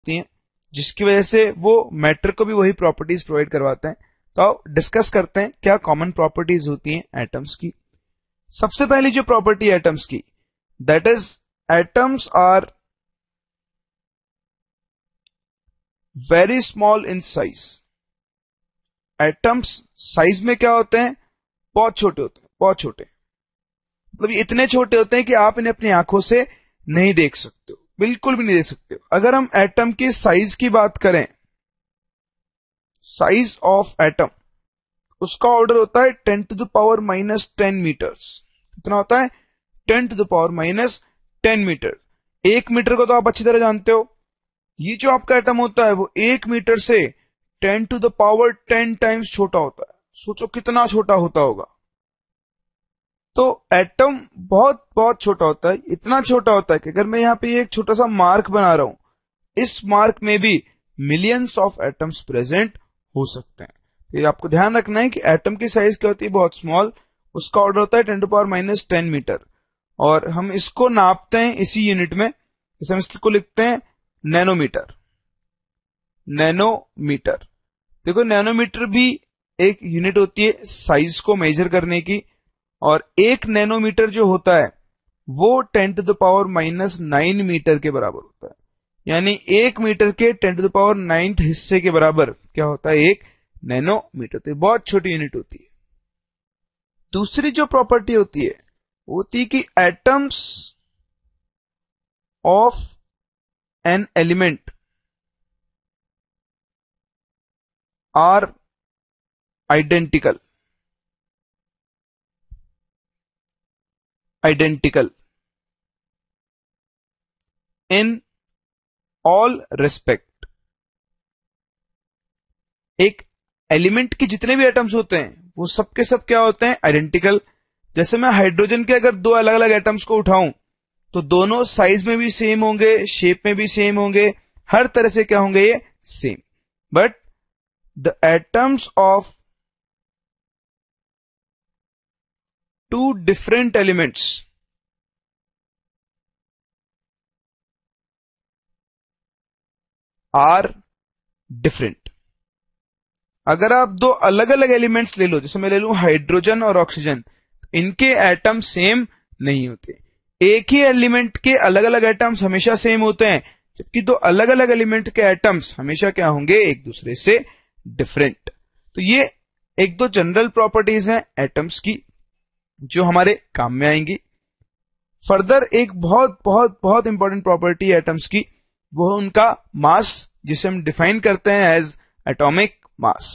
होती हैं, जिसकी वजह से वो मैटर को भी वही प्रॉपर्टीज प्रोवाइड करवाते हैं। तो आओ डिस्कस करते हैं क्या कॉमन प्रॉपर्टीज होती हैं एटम्स की। सबसे पहली जो प्रॉपर्टी एटम्स की, that is atoms are very small in size. Atoms size में क्या होते हैं, बहुत छोटे होते हैं, बहुत छोटे, मतलब ये इतने छोटे होते हैं कि आप इन्हें अपनी आंखों से नहीं देख सकते हो, बिल्कुल भी नहीं देख सकते हो। अगर हम एटम की साइज की बात करें, साइज ऑफ एटम, उसका ऑर्डर होता है 10 to the power minus 10 metres. कितना होता है, 10 to the power minus 10 metre. 1 metre को तो आप अच्छी तरह जानते हो, ये जो आपका एटम होता है वो 1 मीटर से 10 to the power 10 टाइम्स छोटा होता है। सोचो कितना छोटा होता होगा। तो एटम बहुत बहुत छोटा होता है, इतना छोटा होता है कि अगर मैं यहां पे एक छोटा सा मार्क बना रहा हूं, इस मार्क में भी मिलियंस ऑफ एटम्स प्रेजेंट हो सकते हैं। तो ये आपको ध्यान रखना है कि एटम की साइज क्या होती है, बहुत स्मॉल, उसका ऑर्डर होता है 10 to the power minus 10 metre. और हम इसको नापते हैं इसी यूनिट में, जैसे हम इसको लिखते हैं नैनोमीटर। नैनोमीटर, देखो नैनोमीटर भी एक यूनिट होती है साइज को मेजर करने की, और 1 नैनोमीटर जो होता है वो 10 to the power minus 9 metre के बराबर होता है। यानी 1 मीटर के 10 to the power 9th हिस्से के बराबर क्या होता है, 1 नैनोमीटर। तो बहुत छोटी यूनिट होती है। दूसरी जो प्रॉपर्टी होती है वो होती है कि atoms of an element are identical. Identical in all respect. एक एलिमेंट के जितने भी एटम्स होते हैं वो सबके सब क्या होते हैं, आइडेंटिकल। जैसे मैं हाइड्रोजन के अगर दो अलग अलग एटम्स को उठाऊं तो दोनों साइज में भी सेम होंगे, शेप में भी सेम होंगे, हर तरह से क्या होंगे, ये same. But the atoms of two different elements are different. अगर आप दो अलग अलग एलिमेंट्स ले लो, जैसे मैं ले लूं हाइड्रोजन और ऑक्सीजन, इनके एटम सेम नहीं होते। एक ही एलिमेंट के अलग अलग एटम्स हमेशा सेम होते हैं, जबकि दो अलग अलग एलिमेंट के एटम्स हमेशा क्या होंगे, एक दूसरे से डिफरेंट। तो ये एक दो जनरल प्रॉपर्टीज हैं एटम्स की जो हमारे काम में आएंगी। फर्दर एक बहुत बहुत बहुत इंपॉर्टेंट प्रॉपर्टी एटम्स की, वो है उनका मास, जिसे हम डिफाइन करते हैं एज एटॉमिक मास।